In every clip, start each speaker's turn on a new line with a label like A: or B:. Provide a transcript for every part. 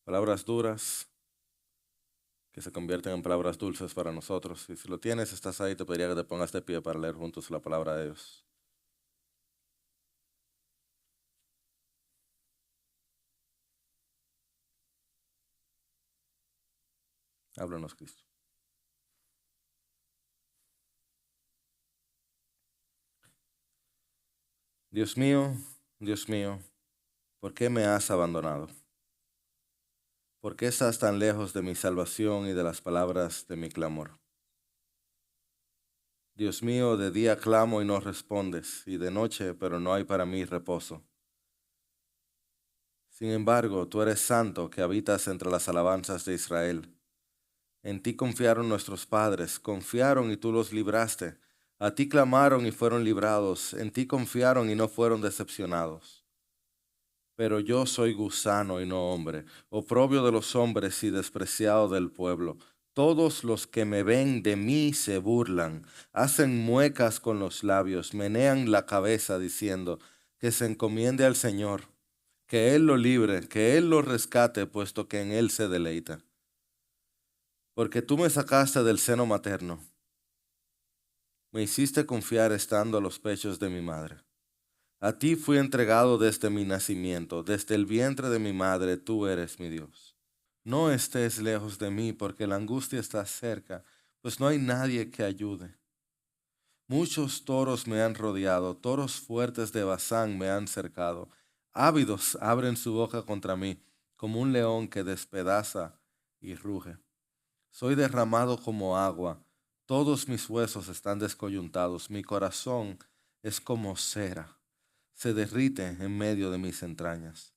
A: palabras duras que se convierten en palabras dulces para nosotros. Y si lo tienes, estás ahí, te pediría que te pongas de pie para leer juntos la palabra de Dios. Háblanos, Cristo. Dios mío, ¿por qué me has abandonado? ¿Por qué estás tan lejos de mi salvación y de las palabras de mi clamor? Dios mío, de día clamo y no respondes, y de noche, pero no hay para mí reposo. Sin embargo, tú eres santo que habitas entre las alabanzas de Israel. En ti confiaron nuestros padres, confiaron y tú los libraste. A ti clamaron y fueron librados, en ti confiaron y no fueron decepcionados. Pero yo soy gusano y no hombre, oprobio de los hombres y despreciado del pueblo. Todos los que me ven de mí se burlan, hacen muecas con los labios, menean la cabeza diciendo, que se encomiende al Señor, que Él lo libre, que Él lo rescate, puesto que en Él se deleita. Porque tú me sacaste del seno materno, me hiciste confiar estando a los pechos de mi madre. A ti fui entregado desde mi nacimiento, desde el vientre de mi madre, tú eres mi Dios. No estés lejos de mí, porque la angustia está cerca, pues no hay nadie que ayude. Muchos toros me han rodeado, toros fuertes de Basán me han cercado. Ávidos abren su boca contra mí, como un león que despedaza y ruge. Soy derramado como agua, todos mis huesos están descoyuntados, mi corazón es como cera, se derrite en medio de mis entrañas.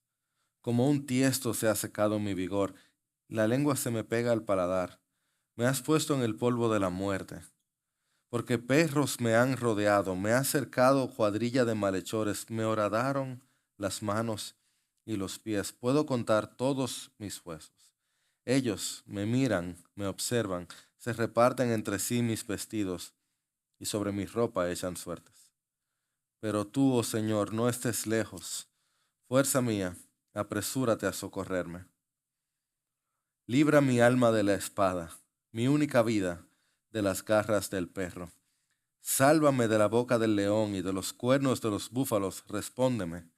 A: Como un tiesto se ha secado mi vigor, la lengua se me pega al paladar. Me has puesto en el polvo de la muerte, porque perros me han rodeado, me ha cercado cuadrilla de malhechores, me horadaron las manos y los pies. Puedo contar todos mis huesos. Ellos me miran, me observan, se reparten entre sí mis vestidos y sobre mi ropa echan suertes. Pero tú, oh Señor, no estés lejos. Fuerza mía, apresúrate a socorrerme. Libra mi alma de la espada, mi única vida de las garras del perro. Sálvame de la boca del león y de los cuernos de los búfalos, respóndeme.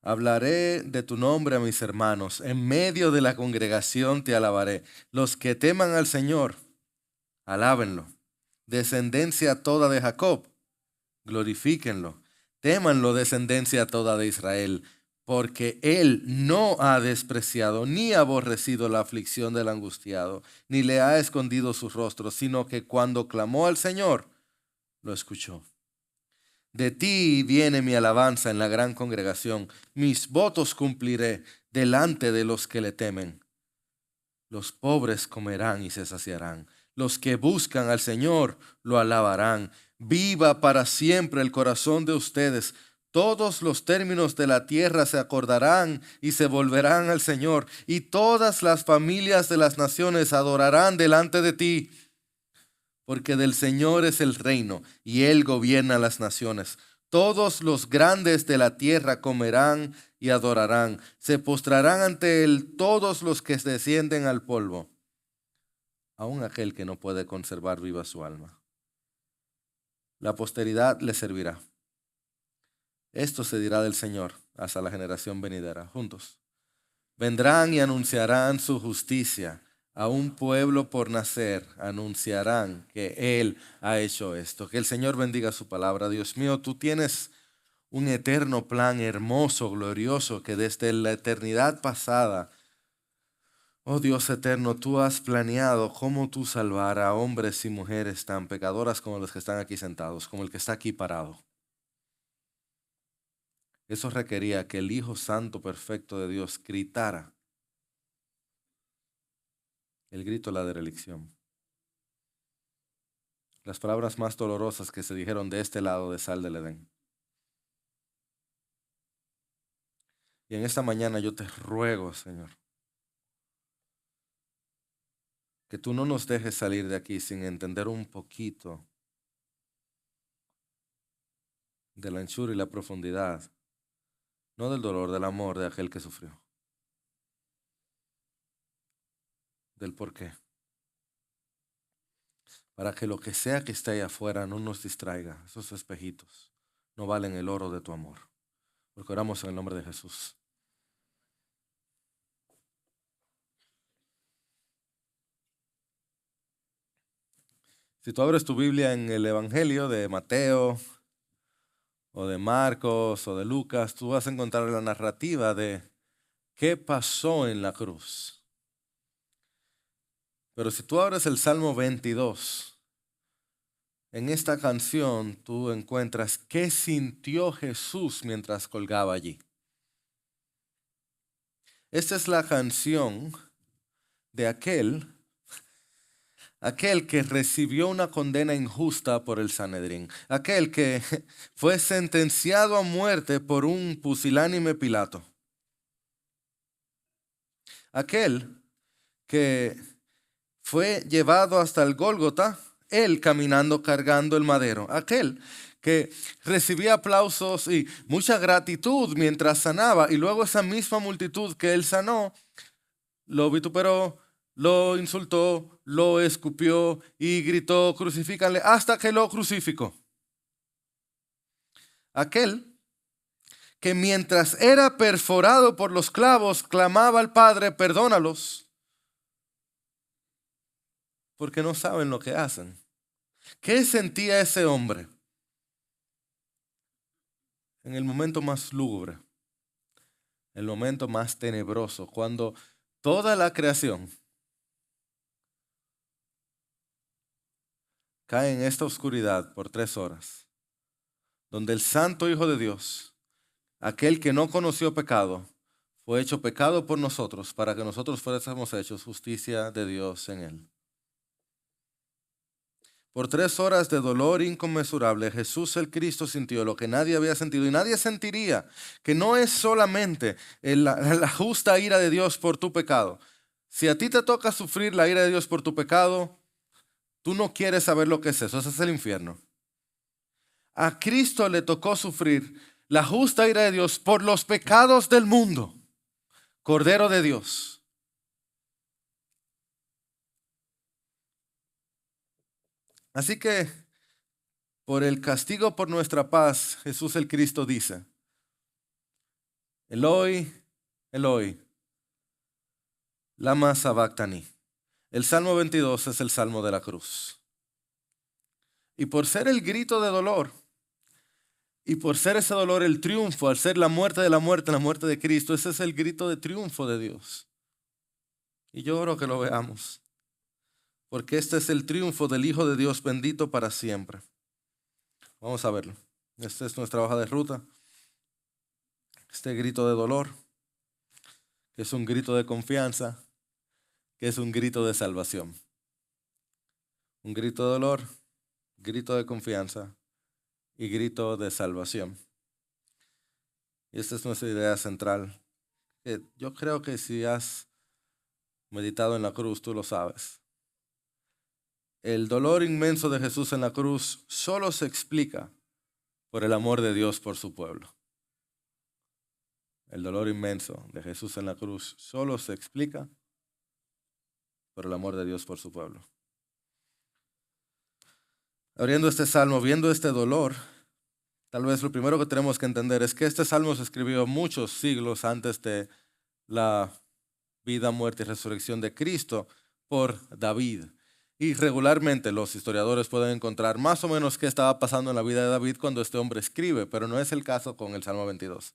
A: Hablaré de tu nombre a mis hermanos, en medio de la congregación te alabaré. Los que teman al Señor, alábenlo. Descendencia toda de Jacob, glorifíquenlo. Témanlo, descendencia toda de Israel, porque él no ha despreciado ni aborrecido la aflicción del angustiado, ni le ha escondido su rostro, sino que cuando clamó al Señor, lo escuchó. De ti viene mi alabanza en la gran congregación. Mis votos cumpliré delante de los que le temen. Los pobres comerán y se saciarán. Los que buscan al Señor lo alabarán. Viva para siempre el corazón de ustedes. Todos los términos de la tierra se acordarán y se volverán al Señor. Y todas las familias de las naciones adorarán delante de ti. Porque del Señor es el reino, y Él gobierna las naciones. Todos los grandes de la tierra comerán y adorarán. Se postrarán ante Él todos los que descienden al polvo, aun aquel que no puede conservar viva su alma. La posteridad le servirá. Esto se dirá del Señor hasta la generación venidera. Juntos. Vendrán y anunciarán su justicia. A un pueblo por nacer anunciarán que Él ha hecho esto. Que el Señor bendiga su palabra. Dios mío, tú tienes un eterno plan hermoso, glorioso, que desde la eternidad pasada, oh Dios eterno, tú has planeado cómo tú salvar a hombres y mujeres tan pecadoras como los que están aquí sentados, como el que está aquí parado. Eso requería que el Hijo Santo Perfecto de Dios gritara el grito de la derelición. Las palabras más dolorosas que se dijeron de este lado de Sal del Edén. Y en esta mañana yo te ruego, Señor, que tú no nos dejes salir de aquí sin entender un poquito de la anchura y la profundidad, no del dolor, del amor de aquel que sufrió. del por qué. Para que lo que sea que esté ahí afuera no nos distraiga. Esos espejitos no valen el oro de tu amor. Porque oramos en el nombre de Jesús. Si tú abres tu Biblia en el Evangelio de Mateo o de Marcos o de Lucas, tú vas a encontrar la narrativa de qué pasó en la cruz. Pero si tú abres el Salmo 22, en esta canción tú encuentras qué sintió Jesús mientras colgaba allí. Esta es la canción de aquel que recibió una condena injusta por el Sanedrín, aquel que fue sentenciado a muerte por un pusilánime Pilato, aquel que fue llevado hasta el Gólgota, él caminando cargando el madero, aquel que recibía aplausos y mucha gratitud mientras sanaba, y luego esa misma multitud que él sanó lo vituperó, lo insultó, lo escupió y gritó: crucifícanle, hasta que lo crucificó. Aquel que mientras era perforado por los clavos clamaba al Padre: perdónalos, porque no saben lo que hacen. ¿Qué sentía ese hombre en el momento más lúgubre, el momento más tenebroso, cuando toda la creación cae en esta oscuridad por 3 horas, donde el Santo Hijo de Dios, aquel que no conoció pecado, fue hecho pecado por nosotros para que nosotros fuésemos hechos justicia de Dios en él? Por 3 horas de dolor inconmensurable, Jesús el Cristo sintió lo que nadie había sentido y nadie sentiría, que no es solamente la justa ira de Dios por tu pecado. Si a ti te toca sufrir la ira de Dios por tu pecado, tú no quieres saber lo que es eso. Ese es el infierno. A Cristo le tocó sufrir la justa ira de Dios por los pecados del mundo. Cordero de Dios. Así que por el castigo por nuestra paz, Jesús el Cristo dice: Eloi, Eloi, lama sabactani. El Salmo 22 es el Salmo de la cruz. Y por ser el grito de dolor, y por ser ese dolor el triunfo, al ser la muerte de la muerte de Cristo, ese es el grito de triunfo de Dios. Y yo oro que lo veamos, porque este es el triunfo del Hijo de Dios bendito para siempre. Vamos a verlo. Esta es nuestra hoja de ruta. Este grito de dolor, que es un grito de confianza, que es un grito de salvación. Un grito de dolor, grito de confianza y grito de salvación. Y esta es nuestra idea central. Yo creo que si has meditado en la cruz, tú lo sabes. El dolor inmenso de Jesús en la cruz solo se explica por el amor de Dios por su pueblo. El dolor inmenso de Jesús en la cruz solo se explica por el amor de Dios por su pueblo. Abriendo este salmo, viendo este dolor, tal vez lo primero que tenemos que entender es que este salmo se escribió muchos siglos antes de la vida, muerte y resurrección de Cristo por David. Y regularmente los historiadores pueden encontrar más o menos qué estaba pasando en la vida de David cuando este hombre escribe, pero no es el caso con el Salmo 22.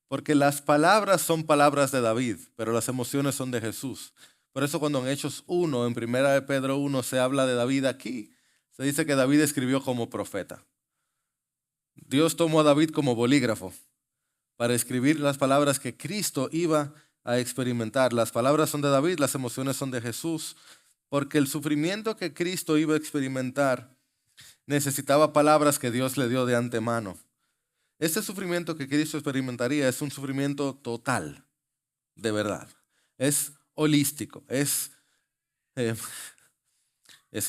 A: Porque las palabras son palabras de David, pero las emociones son de Jesús. Por eso cuando en Hechos 1, en 1 de Pedro 1, se habla de David aquí, se dice que David escribió como profeta. Dios tomó a David como bolígrafo para escribir las palabras que Cristo iba a experimentar. Las palabras son de David, las emociones son de Jesús, porque el sufrimiento que Cristo iba a experimentar necesitaba palabras que Dios le dio de antemano. Este sufrimiento que Cristo experimentaría es un sufrimiento total, de verdad. Es holístico, es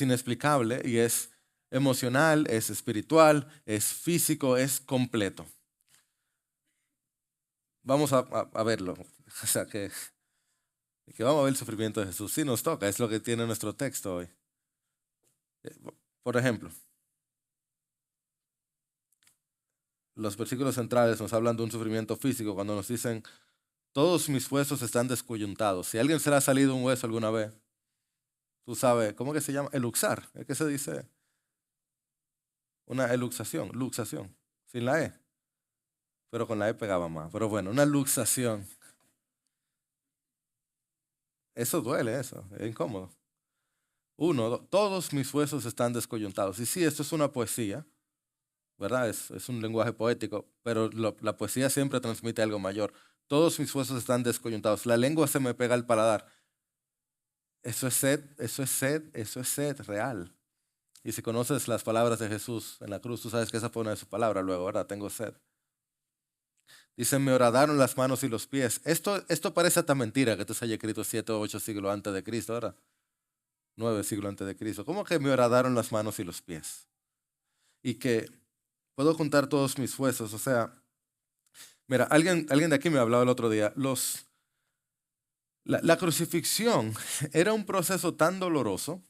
A: inexplicable y es emocional, es espiritual, es físico, es completo. Vamos a verlo. O sea que Que vamos a ver el sufrimiento de Jesús. Sí nos toca, es lo que tiene nuestro texto hoy. Por ejemplo, los versículos centrales nos hablan de un sufrimiento físico cuando nos dicen, todos mis huesos están descoyuntados. Si a alguien se le ha salido un hueso alguna vez, tú sabes, ¿cómo que se llama? Eluxar. Es que se dice una luxación, sin la E. Pero con la E pegaba más. Pero bueno, una luxación. Eso duele, eso, es incómodo. Todos mis huesos están descoyuntados. Y sí, esto es una poesía, ¿verdad? Es un lenguaje poético, pero la poesía siempre transmite algo mayor. Todos mis huesos están descoyuntados. La lengua se me pega al paladar. Eso es sed, eso es sed, eso es sed real. Y si conoces las palabras de Jesús en la cruz, tú sabes que esa fue una de sus palabras luego, ¿verdad? Tengo sed. Dice, me horadaron las manos y los pies. Esto parece hasta mentira que esto se haya escrito 7 o 8 siglos antes de Cristo, ¿verdad? 9 siglos antes de Cristo. ¿Cómo que me horadaron las manos y los pies? Y que puedo contar todos mis huesos. O sea, mira, alguien de aquí me hablaba el otro día. La crucifixión era un proceso tan doloroso,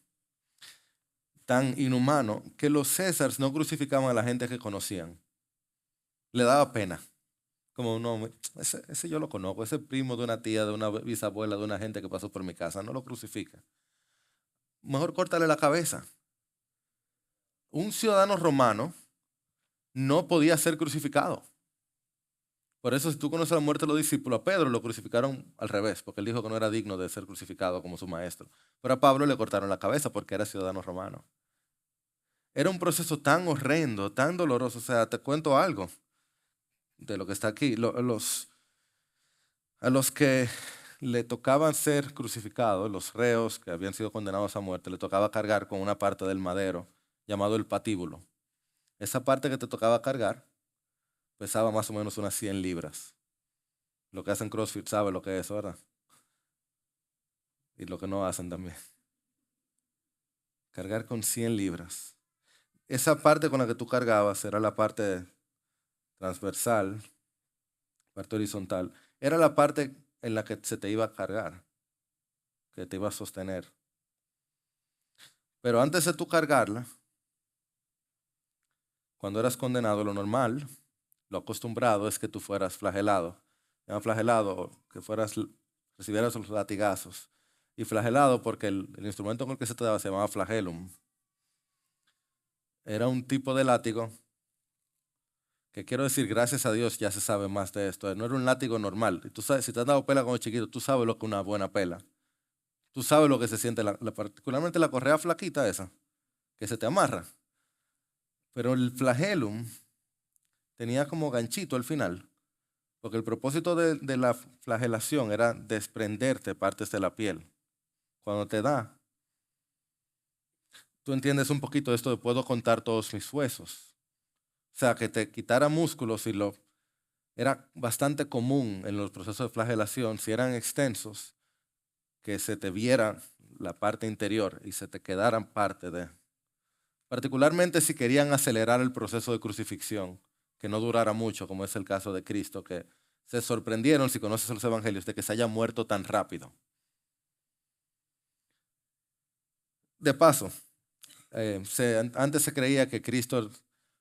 A: tan inhumano, que los Césares no crucificaban a la gente que conocían. Le daba pena. Como no, ese yo lo conozco, ese primo de una tía, de una bisabuela, de una gente que pasó por mi casa, no lo crucifica. Mejor córtale la cabeza. Un ciudadano romano no podía ser crucificado. Por eso, si tú conoces la muerte de los discípulos, a Pedro lo crucificaron al revés, porque él dijo que no era digno de ser crucificado como su maestro. Pero a Pablo le cortaron la cabeza porque era ciudadano romano. Era un proceso tan horrendo, tan doloroso. O sea, te cuento algo de lo que está aquí. A los que le tocaban ser crucificados, los reos que habían sido condenados a muerte, le tocaba cargar con una parte del madero llamado el patíbulo. Esa parte que te tocaba cargar pesaba más o menos unas 100 libras. Lo que hacen CrossFit sabe lo que es, ¿verdad? Y lo que no hacen también. Cargar con 100 libras. Esa parte con la que tú cargabas era la parte transversal, parte horizontal. Era la parte en la que se te iba a cargar, que te iba a sostener. Pero antes de tú cargarla, cuando eras condenado, lo normal, lo acostumbrado es que tú fueras flagelado. Llama flagelado, que recibieras los latigazos. Y flagelado porque el instrumento con el que se te daba se llamaba flagellum. Era un tipo de látigo que quiero decir, gracias a Dios ya se sabe más de esto. No era un látigo normal. Y tú sabes, si te has dado pela cuando chiquito, tú sabes lo que es una buena pela. Tú sabes lo que se siente, particularmente la correa flaquita esa, que se te amarra. Pero el flagellum tenía como ganchito al final, porque el propósito de la flagelación era desprenderte partes de la piel. Cuando te da, tú entiendes un poquito esto de puedo contar todos mis huesos. O sea, que te quitara músculos y era bastante común en los procesos de flagelación, si eran extensos, que se te viera la parte interior y se te quedaran parte de. Particularmente si querían acelerar el proceso de crucifixión, que no durara mucho, como es el caso de Cristo, que se sorprendieron, si conoces los evangelios, de que se haya muerto tan rápido. De paso, antes se creía que Cristo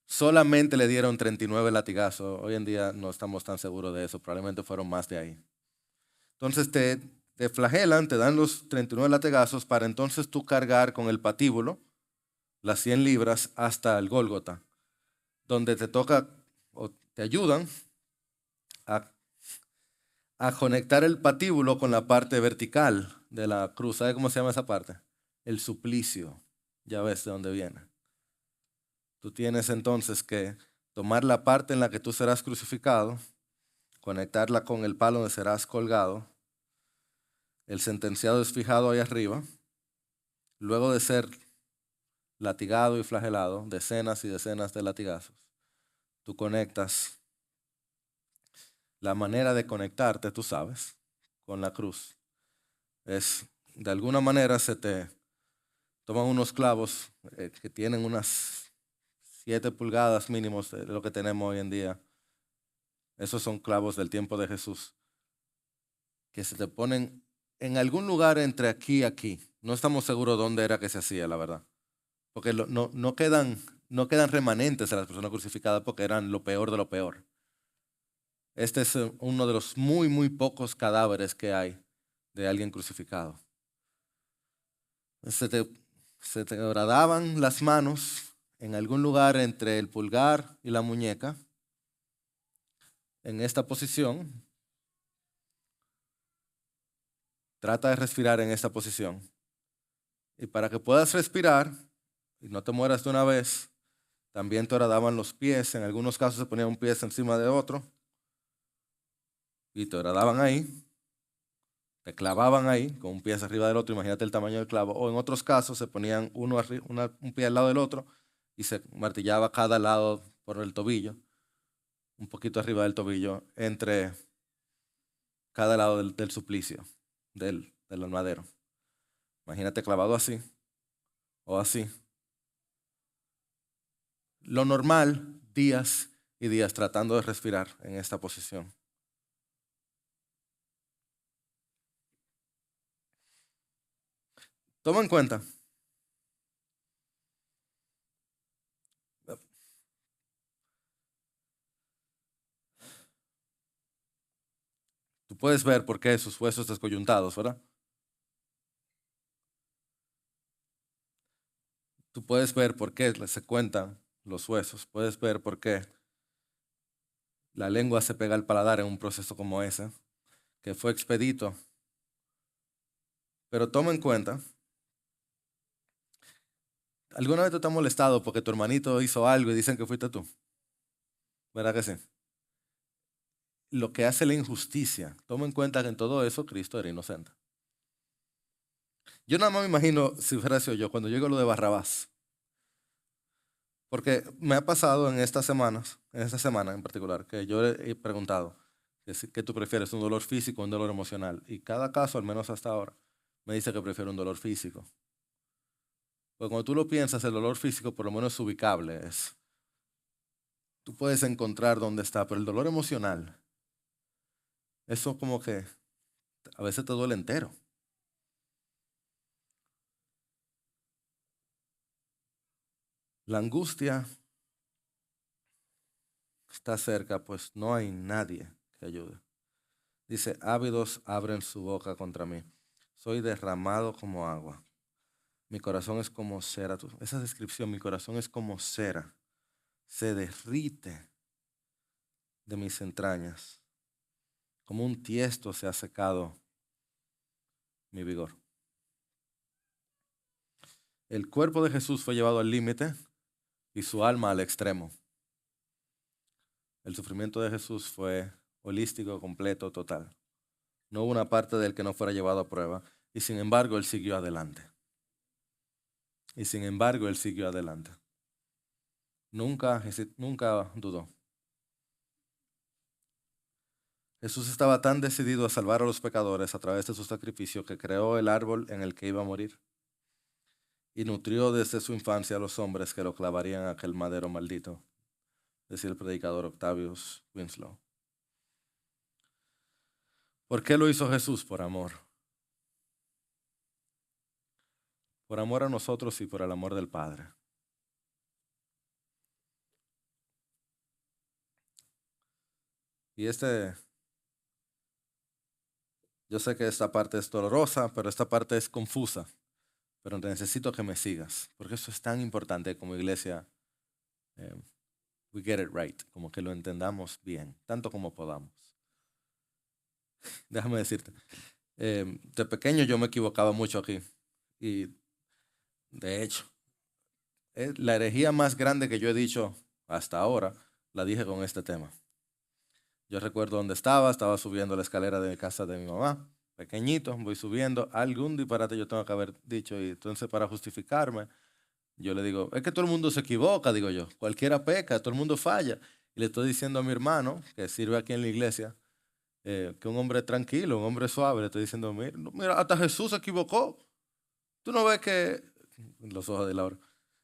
A: solamente le dieron 39 latigazos. Hoy en día no estamos tan seguros de eso, probablemente fueron más de ahí. Entonces te flagelan, te dan los 39 latigazos para entonces tú cargar con el patíbulo las 100 libras hasta el Gólgota, donde te toca o te ayudan a conectar el patíbulo con la parte vertical de la cruz. ¿Sabe cómo se llama esa parte? El suplicio. Ya ves de dónde viene. Tú tienes entonces que tomar la parte en la que tú serás crucificado, conectarla con el palo donde serás colgado. El sentenciado es fijado ahí arriba. Luego de ser latigado y flagelado, decenas y decenas de latigazos, tú conectas. La manera de conectarte, tú sabes, con la cruz, es de alguna manera se te toman unos clavos que tienen unas 7 pulgadas mínimos de lo que tenemos hoy en día. Esos son clavos del tiempo de Jesús, que se te ponen en algún lugar entre aquí y aquí. No estamos seguros dónde era que se hacía, la verdad. Porque no quedan remanentes de las personas crucificadas porque eran lo peor de lo peor. Este es uno de los muy, muy pocos cadáveres que hay de alguien crucificado. Se te, se te horadaban las manos en algún lugar entre el pulgar y la muñeca, en esta posición. Trata de respirar en esta posición. Y para que puedas respirar y no te mueras de una vez, también te horadaban los pies. En algunos casos se ponía un pie encima de otro y te horadaban ahí. Te clavaban ahí con un pie arriba del otro, imagínate el tamaño del clavo. O en otros casos se ponían un pie al lado del otro y se martillaba cada lado por el tobillo, un poquito arriba del tobillo, entre cada lado del suplicio, del madero. Imagínate clavado así o así. Lo normal, días y días tratando de respirar en esta posición. Toma en cuenta, tú puedes ver por qué sus huesos descoyuntados, ¿verdad? Tú puedes ver por qué se cuentan los huesos, puedes ver por qué la lengua se pega al paladar en un proceso como ese, que fue expedito. Pero toma en cuenta, ¿alguna vez te has molestado porque tu hermanito hizo algo y dicen que fuiste tú? ¿Verdad que sí? Lo que hace la injusticia, toma en cuenta que en todo eso Cristo era inocente. Yo nada más me imagino si fuera sido yo, cuando llego lo de Barrabás, porque me ha pasado en estas semanas, en esta semana en particular, que yo he preguntado ¿qué tú prefieres, un dolor físico o un dolor emocional? Y cada caso, al menos hasta ahora, me dice que prefiero un dolor físico. Porque cuando tú lo piensas, el dolor físico por lo menos es ubicable, tú puedes encontrar dónde está, pero el dolor emocional, eso como que a veces te duele entero. La angustia está cerca, pues no hay nadie que ayude. Dice, ávidos abren su boca contra mí. Soy derramado como agua. Mi corazón es como cera. Esa descripción, mi corazón es como cera. Se derrite de mis entrañas. Como un tiesto se ha secado mi vigor. El cuerpo de Jesús fue llevado al límite y su alma al extremo. El sufrimiento de Jesús fue holístico, completo, total. No hubo una parte de él que no fuera llevado a prueba. Y sin embargo, él siguió adelante. Y sin embargo, él siguió adelante. Nunca dudó. Jesús estaba tan decidido a salvar a los pecadores a través de su sacrificio que creó el árbol en el que iba a morir y nutrió desde su infancia a los hombres que lo clavarían a aquel madero maldito, decía el predicador Octavius Winslow. ¿Por qué lo hizo Jesús? Por amor. Por amor a nosotros y por el amor del Padre. Y yo sé que esta parte es dolorosa, pero esta parte es confusa. Pero necesito que me sigas, porque eso es tan importante como iglesia. We get it right, como que lo entendamos bien, tanto como podamos. Déjame decirte, de pequeño yo me equivocaba mucho aquí. Y de hecho, la herejía más grande que yo he dicho hasta ahora, la dije con este tema. Yo recuerdo dónde estaba subiendo la escalera de casa de mi mamá, pequeñito, voy subiendo, algún disparate yo tengo que haber dicho, y entonces para justificarme, yo le digo, es que todo el mundo se equivoca, digo yo, cualquiera peca, todo el mundo falla. Y le estoy diciendo a mi hermano, que sirve aquí en la iglesia, que un hombre tranquilo, un hombre suave, le estoy diciendo, mira, mira, hasta Jesús se equivocó. Tú no ves que, los ojos de Laura,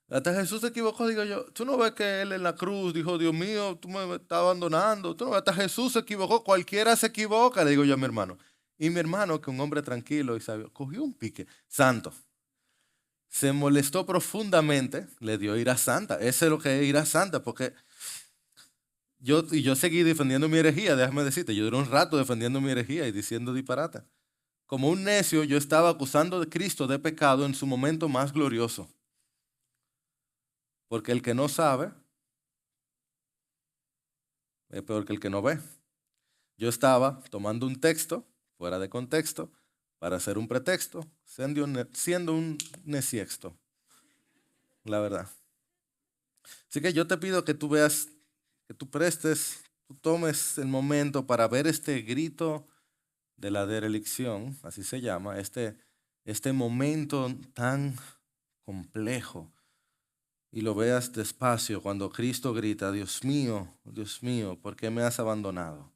A: hasta Jesús se equivocó, digo yo, tú no ves que él en la cruz dijo, Dios mío, tú me estás abandonando. Tú no ves, hasta Jesús se equivocó, cualquiera se equivoca, le digo yo a mi hermano. Y mi hermano, que un hombre tranquilo y sabio, cogió un pique santo. Se molestó profundamente, le dio ira santa. Eso es lo que es ira santa, porque yo seguí defendiendo mi herejía, déjame decirte, yo duré un rato defendiendo mi herejía y diciendo disparate. Como un necio, yo estaba acusando a Cristo de pecado en su momento más glorioso. Porque el que no sabe es peor que el que no ve. Yo estaba tomando un texto fuera de contexto para hacer un pretexto, siendo un neciexto, la verdad. Así que yo te pido que tú veas, que tú tomes el momento para ver este grito de la derelición, así se llama, este momento tan complejo, y lo veas despacio cuando Cristo grita, Dios mío, ¿por qué me has abandonado?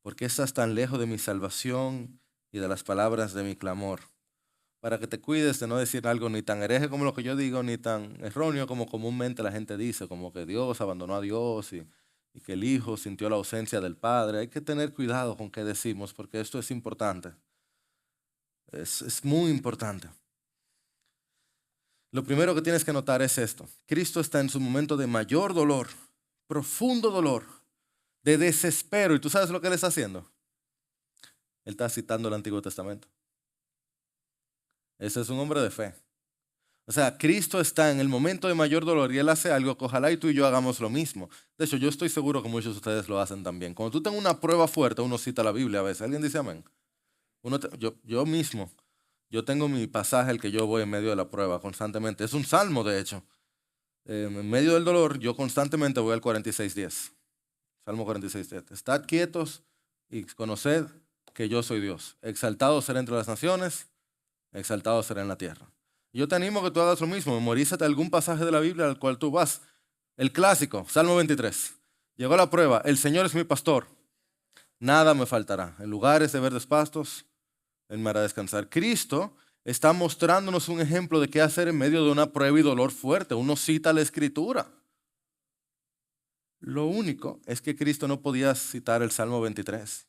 A: ¿Por qué estás tan lejos de mi salvación y de las palabras de mi clamor? Para que te cuides de no decir algo ni tan hereje como lo que yo digo, ni tan erróneo como comúnmente la gente dice, como que Dios abandonó a Dios y que el Hijo sintió la ausencia del Padre. Hay que tener cuidado con qué decimos, porque esto es importante. Es muy importante. Lo primero que tienes que notar es esto. Cristo está en su momento de mayor dolor, profundo dolor, de desespero. ¿Y tú sabes lo que él está haciendo? Él está citando el Antiguo Testamento. Ese es un hombre de fe. O sea, Cristo está en el momento de mayor dolor y Él hace algo que ojalá y tú y yo hagamos lo mismo. De hecho, yo estoy seguro que muchos de ustedes lo hacen también. Cuando tú tengas una prueba fuerte, uno cita la Biblia a veces. ¿Alguien dice amén? Yo mismo, yo tengo mi pasaje el que yo voy en medio de la prueba constantemente. Es un salmo, de hecho. En medio del dolor, yo constantemente voy al 46:10. Salmo 46:10. Estad quietos y conoced que yo soy Dios. Exaltado seré entre las naciones, exaltado será en la tierra. Yo te animo a que tú hagas lo mismo. Memorízate algún pasaje de la Biblia al cual tú vas. El clásico, Salmo 23. Llegó la prueba. El Señor es mi pastor. Nada me faltará. En lugares de verdes pastos, Él me hará descansar. Cristo está mostrándonos un ejemplo de qué hacer en medio de una prueba y dolor fuerte. Uno cita la Escritura. Lo único es que Cristo no podía citar el Salmo 23.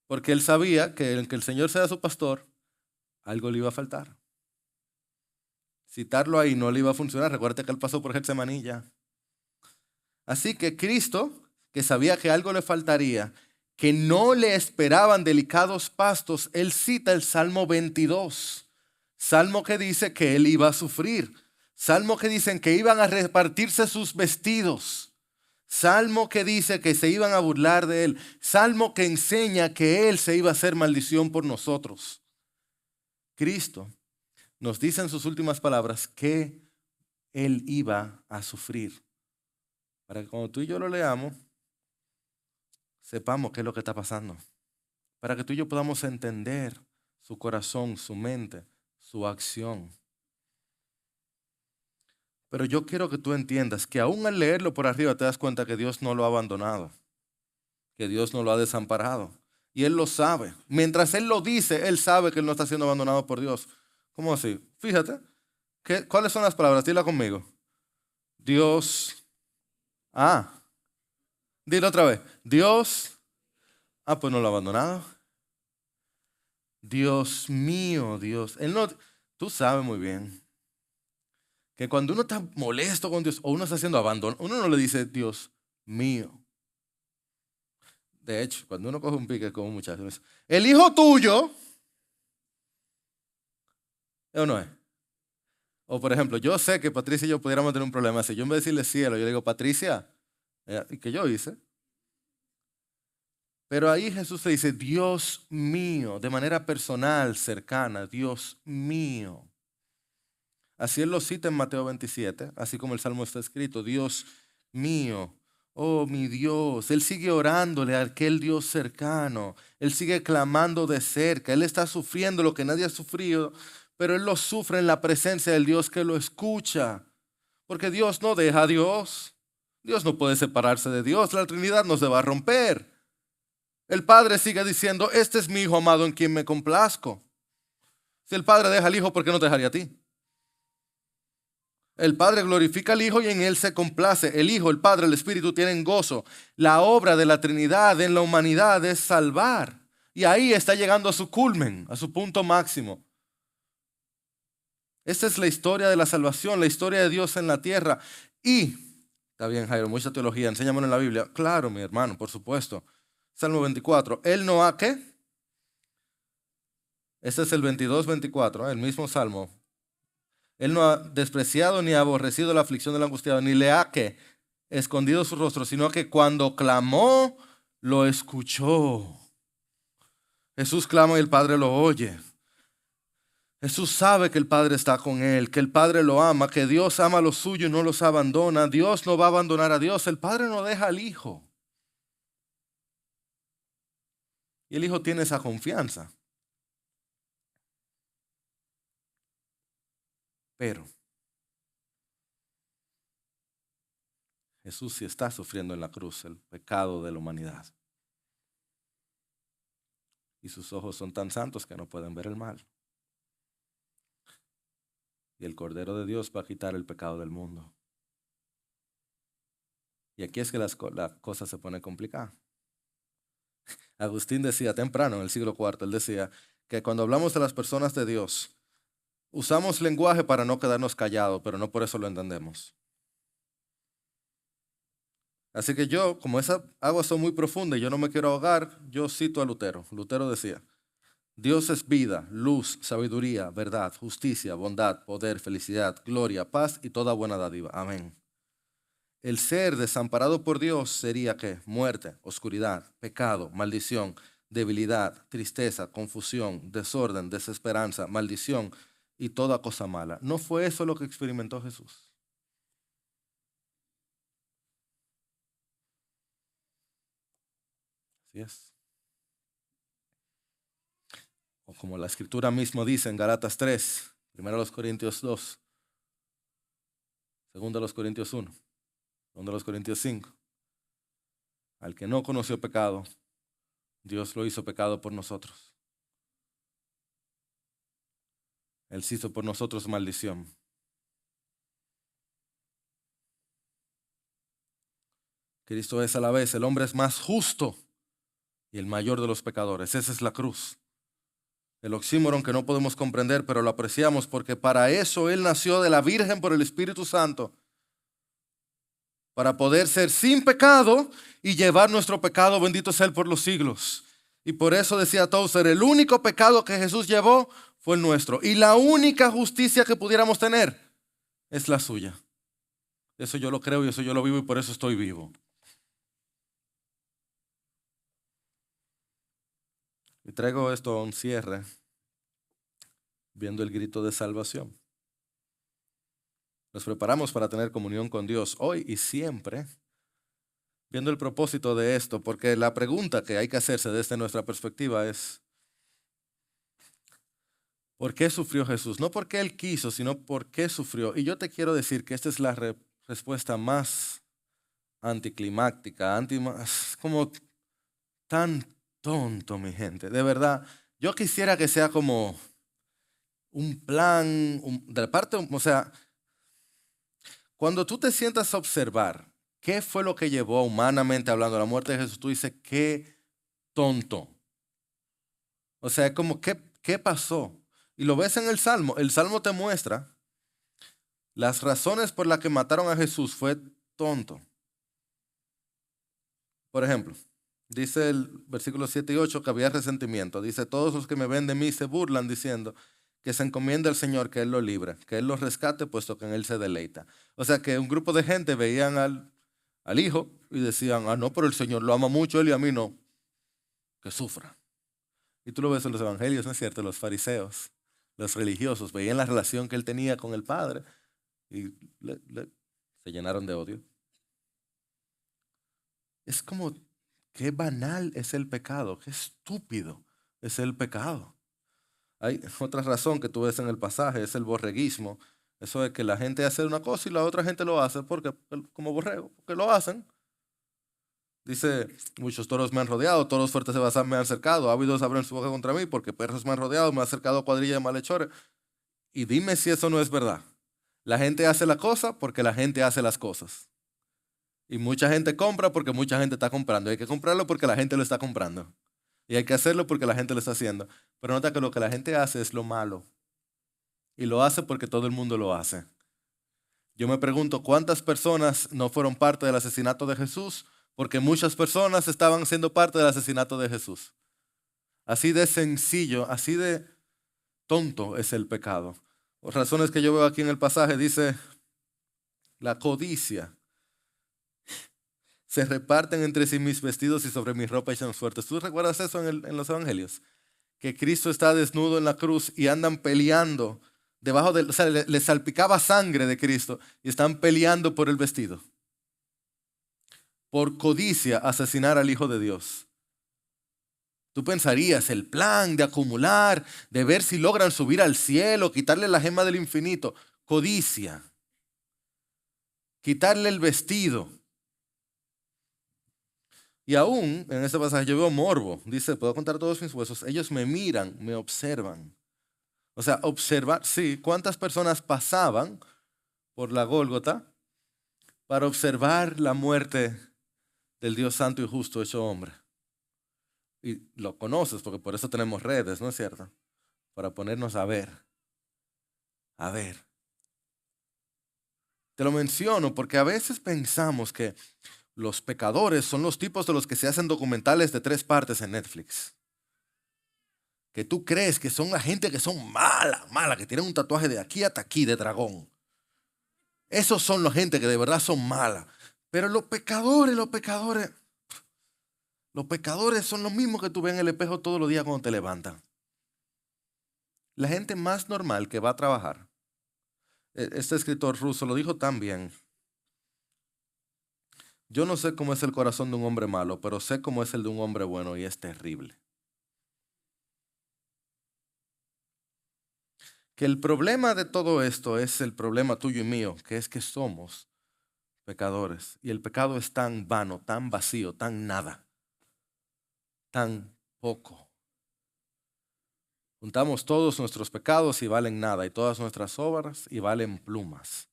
A: Porque Él sabía que el Señor sea su pastor, algo le iba a faltar. Citarlo ahí no le iba a funcionar. Recuerda que Él pasó por Getsemaní ya. Así que Cristo, que sabía que algo le faltaría, que no le esperaban delicados pastos, Él cita el Salmo 22. Salmo que dice que Él iba a sufrir. Salmo que dicen que iban a repartirse sus vestidos. Salmo que dice que se iban a burlar de Él. Salmo que enseña que Él se iba a hacer maldición por nosotros. Cristo nos dice en sus últimas palabras que Él iba a sufrir. Para que cuando tú y yo lo leamos, sepamos qué es lo que está pasando. Para que tú y yo podamos entender su corazón, su mente, su acción. Pero yo quiero que tú entiendas que aún al leerlo por arriba te das cuenta que Dios no lo ha abandonado, que Dios no lo ha desamparado. Y Él lo sabe. Mientras Él lo dice, Él sabe que Él no está siendo abandonado por Dios. ¿Cómo así? Fíjate. ¿Cuáles son las palabras? Dila conmigo. Dios. Dilo otra vez. Dios. Pues no lo ha abandonado. Dios mío, Dios. Él no. Tú sabes muy bien que cuando uno está molesto con Dios o uno está haciendo abandono, uno no le dice Dios mío. De hecho, cuando uno coge un pique con un muchacho, dice, el hijo tuyo, ¿o no es? O por ejemplo, yo sé que Patricia y yo pudiéramos tener un problema así. Yo en vez de decirle cielo, yo le digo Patricia, ¿y qué yo hice? Pero ahí Jesús se dice, Dios mío, de manera personal, cercana, Dios mío. Así Él lo cita en Mateo 27, así como el Salmo está escrito, Dios mío, oh mi Dios. Él sigue orándole a aquel Dios cercano. Él sigue clamando de cerca. Él está sufriendo lo que nadie ha sufrido, pero Él lo sufre en la presencia del Dios que lo escucha. Porque Dios no deja a Dios. Dios no puede separarse de Dios. La Trinidad no se va a romper. El Padre sigue diciendo, este es mi Hijo amado en quien me complazco. Si el Padre deja al Hijo, ¿por qué no te dejaría a ti? El Padre glorifica al Hijo y en Él se complace. El Hijo, el Padre, el Espíritu tienen gozo. La obra de la Trinidad en la humanidad es salvar. Y ahí está llegando a su culmen, a su punto máximo. Esta es la historia de la salvación, la historia de Dios en la tierra. Y, está bien, Jairo, mucha teología, enséñamelo en la Biblia. Claro, mi hermano, por supuesto. Salmo 24. Él no ha, ¿qué? Este es el 22-24, el mismo salmo. Él no ha despreciado ni aborrecido la aflicción del angustiado, ni le ha, ¿qué? Escondido su rostro, sino que cuando clamó, lo escuchó. Jesús clama y el Padre lo oye. Jesús sabe que el Padre está con él, que el Padre lo ama, que Dios ama a los suyos y no los abandona. Dios no va a abandonar a Dios. El Padre no deja al Hijo. Y el Hijo tiene esa confianza. Pero Jesús sí está sufriendo en la cruz el pecado de la humanidad. Y sus ojos son tan santos que no pueden ver el mal. Y el Cordero de Dios va a quitar el pecado del mundo. Y aquí es que la cosa se pone complicada. Agustín decía temprano, en el siglo IV, él decía que cuando hablamos de las personas de Dios, usamos lenguaje para no quedarnos callados, pero no por eso lo entendemos. Así que yo, como esas aguas son muy profundas y yo no me quiero ahogar, yo cito a Lutero. Lutero decía: Dios es vida, luz, sabiduría, verdad, justicia, bondad, poder, felicidad, gloria, paz y toda buena dádiva. Amén. El ser desamparado por Dios sería ¿qué? Muerte, oscuridad, pecado, maldición, debilidad, tristeza, confusión, desorden, desesperanza, maldición y toda cosa mala. ¿No fue eso lo que experimentó Jesús? Así es. O como la escritura mismo dice en Galatas 3, 1 Corintios 2, 2 Corintios 1, 2 Corintios 5. Al que no conoció pecado, Dios lo hizo pecado por nosotros. Él se hizo por nosotros maldición. Cristo es a la vez, el hombre es más justo y el mayor de los pecadores. Esa es la cruz. El oxímoron que no podemos comprender, pero lo apreciamos porque para eso Él nació de la Virgen por el Espíritu Santo. Para poder ser sin pecado y llevar nuestro pecado, bendito sea Él por los siglos. Y por eso decía Tozer, el único pecado que Jesús llevó fue el nuestro. Y la única justicia que pudiéramos tener es la suya. Eso yo lo creo y eso yo lo vivo y por eso estoy vivo. Y traigo esto a un cierre, viendo el grito de salvación. Nos preparamos para tener comunión con Dios hoy y siempre, viendo el propósito de esto, porque la pregunta que hay que hacerse desde nuestra perspectiva es, ¿por qué sufrió Jesús? No porque Él quiso, sino por qué sufrió. Y yo te quiero decir que esta es la respuesta más anticlimáctica, como tan tonto, mi gente. De verdad, yo quisiera que sea como un plan, de parte, o sea, cuando tú te sientas a observar qué fue lo que llevó humanamente hablando a la muerte de Jesús, tú dices, qué tonto. O sea, como, ¿qué pasó? Y lo ves en el Salmo te muestra las razones por las que mataron a Jesús fue tonto. Por ejemplo, dice el versículo 7 y 8 que había resentimiento. Dice, todos los que me ven de mí se burlan diciendo que se encomienda al Señor, que Él lo libre, que Él lo rescate, puesto que en Él se deleita. O sea que un grupo de gente veían al Hijo y decían, no, pero el Señor lo ama mucho, Él y a mí no, que sufra. Y tú lo ves en los evangelios, ¿no es cierto? Los fariseos, los religiosos, veían la relación que Él tenía con el Padre y se llenaron de odio. Es como, qué banal es el pecado, qué estúpido es el pecado. Hay otra razón que tú ves en el pasaje, es el borreguismo. Eso es que la gente hace una cosa y la otra gente lo hace porque, como borrego, porque lo hacen. Dice, muchos toros me han rodeado, toros fuertes de Bazán me han cercado, ávidos abren su boca contra mí porque perros me han rodeado, me ha acercado cuadrilla de malhechores. Y dime si eso no es verdad. La gente hace la cosa porque la gente hace las cosas. Y mucha gente compra porque mucha gente está comprando. Hay que comprarlo porque la gente lo está comprando. Y hay que hacerlo porque la gente lo está haciendo. Pero nota que lo que la gente hace es lo malo. Y lo hace porque todo el mundo lo hace. Yo me pregunto, ¿cuántas personas no fueron parte del asesinato de Jesús? Porque muchas personas estaban siendo parte del asesinato de Jesús. Así de sencillo, así de tonto es el pecado. Por razones que yo veo aquí en el pasaje, dice, la codicia. Se reparten entre sí mis vestidos y sobre mi ropa echan suertes. ¿Tú recuerdas eso en los evangelios? Que Cristo está desnudo en la cruz y andan peleando debajo o sea, le salpicaba sangre de Cristo y están peleando por el vestido. Por codicia asesinar al Hijo de Dios. Tú pensarías, el plan de acumular, de ver si logran subir al cielo, quitarle la gema del infinito. Codicia. Quitarle el vestido. Y aún en este pasaje yo veo morbo. Dice, puedo contar todos mis huesos. Ellos me miran, me observan. O sea, observar, sí, ¿cuántas personas pasaban por la Gólgota para observar la muerte del Dios santo y justo hecho hombre? Y lo conoces porque por eso tenemos redes, ¿no es cierto? Para ponernos a ver. A ver. Te lo menciono porque a veces pensamos que los pecadores son los tipos de los que se hacen documentales de 3 partes en Netflix. Que tú crees que son la gente que son mala, que tienen un tatuaje de aquí hasta aquí de dragón. Esos son la gente que de verdad son mala. Pero los pecadores son los mismos que tú ves en el espejo todos los días cuando te levantan. La gente más normal que va a trabajar. Este escritor ruso lo dijo tan bien. Yo no sé cómo es el corazón de un hombre malo, pero sé cómo es el de un hombre bueno y es terrible. Que el problema de todo esto es el problema tuyo y mío, que es que somos pecadores. Y el pecado es tan vano, tan vacío, tan nada, tan poco. Juntamos todos nuestros pecados y valen nada, y todas nuestras obras y valen plumas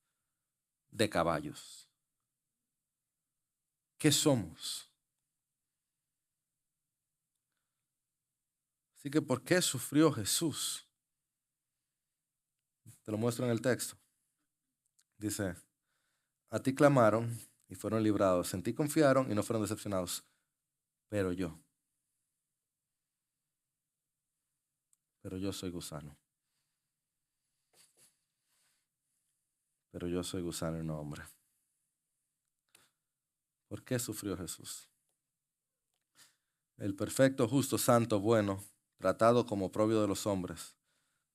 A: de caballos. ¿Qué somos? Así que, ¿por qué sufrió Jesús? Te lo muestro en el texto. Dice, a ti clamaron y fueron librados, en ti confiaron y no fueron decepcionados, pero yo soy gusano. Pero yo soy gusano y no hombre. ¿Por qué sufrió Jesús? El perfecto, justo, santo, bueno, tratado como oprobio de los hombres,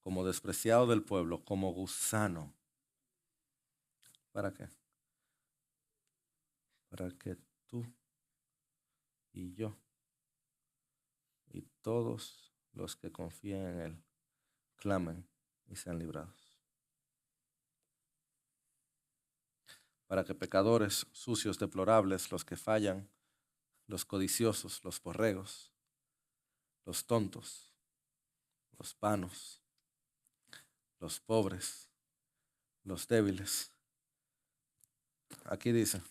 A: como despreciado del pueblo, como gusano. ¿Para qué? Para que tú y yo y todos los que confíen en Él clamen y sean librados. Para que pecadores sucios, deplorables, los que fallan, los codiciosos, los borregos, los tontos, los vanos, los pobres, los débiles. Aquí dice,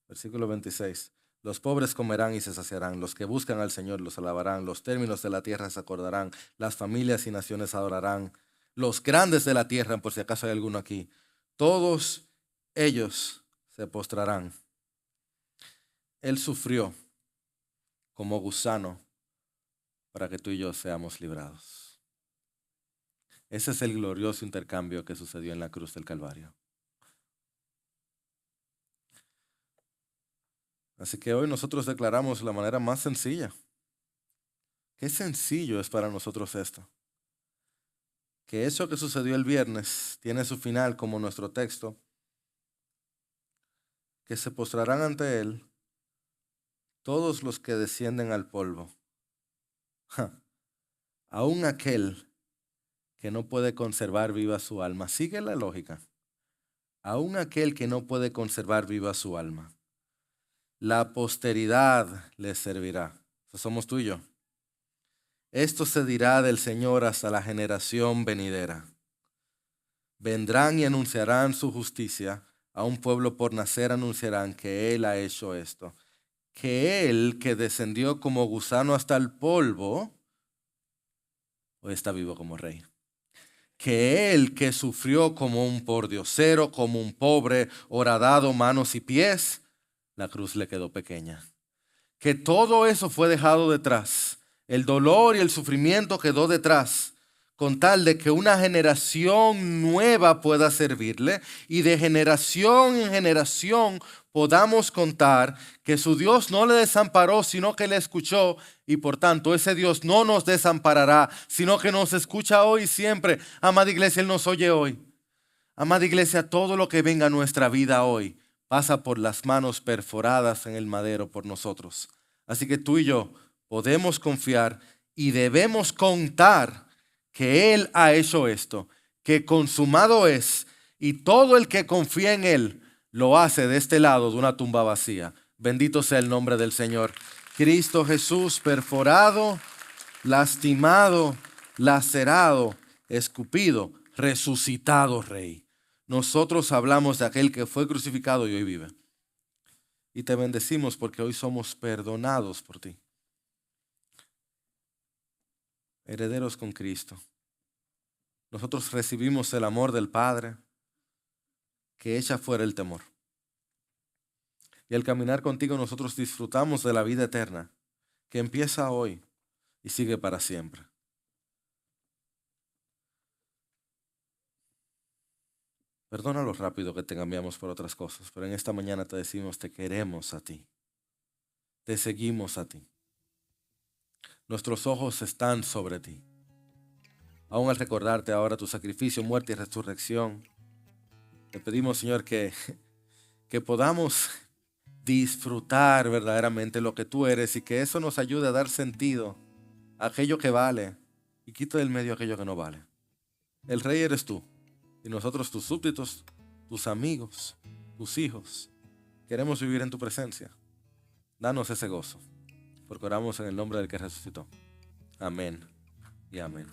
A: versículo 26, los pobres comerán y se saciarán, los que buscan al Señor los alabarán, los términos de la tierra se acordarán, las familias y naciones adorarán, los grandes de la tierra, por si acaso hay alguno aquí, todos ellos se postrarán. Él sufrió como gusano para que tú y yo seamos librados. Ese es el glorioso intercambio que sucedió en la cruz del Calvario. Así que hoy nosotros declaramos la manera más sencilla. Qué sencillo es para nosotros esto. Que eso que sucedió el viernes tiene su final como nuestro texto, que se postrarán ante Él todos los que descienden al polvo. Aún aquel que no puede conservar viva su alma. Sigue la lógica. Aún aquel que no puede conservar viva su alma. La posteridad les servirá. Eso somos tú y yo. Esto se dirá del Señor hasta la generación venidera. Vendrán y anunciarán su justicia. A un pueblo por nacer anunciarán que Él ha hecho esto. que Él que descendió como gusano hasta el polvo, hoy está vivo como rey. Que Él que sufrió como un pordiosero, como un pobre, horadado manos y pies, la cruz le quedó pequeña. Que todo eso fue dejado detrás. El dolor y el sufrimiento quedó detrás, con tal de que una generación nueva pueda servirle y de generación en generación podamos contar que su Dios no le desamparó, sino que le escuchó, y por tanto ese Dios no nos desamparará, sino que nos escucha hoy y siempre. Amada iglesia, Él nos oye hoy. Amada iglesia, todo lo que venga a nuestra vida hoy pasa por las manos perforadas en el madero por nosotros. Así que tú y yo podemos confiar y debemos contar que Él ha hecho esto, que consumado es, y todo el que confía en Él lo hace de este lado de una tumba vacía. Bendito sea el nombre del Señor. Cristo Jesús perforado, lastimado, lacerado, escupido, resucitado Rey. Nosotros hablamos de aquel que fue crucificado y hoy vive. Y te bendecimos porque hoy somos perdonados por ti. Herederos con Cristo. Nosotros recibimos el amor del Padre que echa fuera el temor. Y al caminar contigo nosotros disfrutamos de la vida eterna que empieza hoy y sigue para siempre. Perdona lo rápido que te cambiamos por otras cosas, pero en esta mañana te decimos, te queremos a ti. Te seguimos a ti. Nuestros ojos están sobre ti. Aún al recordarte ahora tu sacrificio, muerte y resurrección, te pedimos, Señor, que podamos disfrutar verdaderamente lo que tú eres y que eso nos ayude a dar sentido a aquello que vale y quita del medio aquello que no vale. El Rey eres tú y nosotros tus súbditos, tus amigos, tus hijos. Queremos vivir en tu presencia. Danos ese gozo, porque oramos en el nombre del que resucitó. Amén y amén.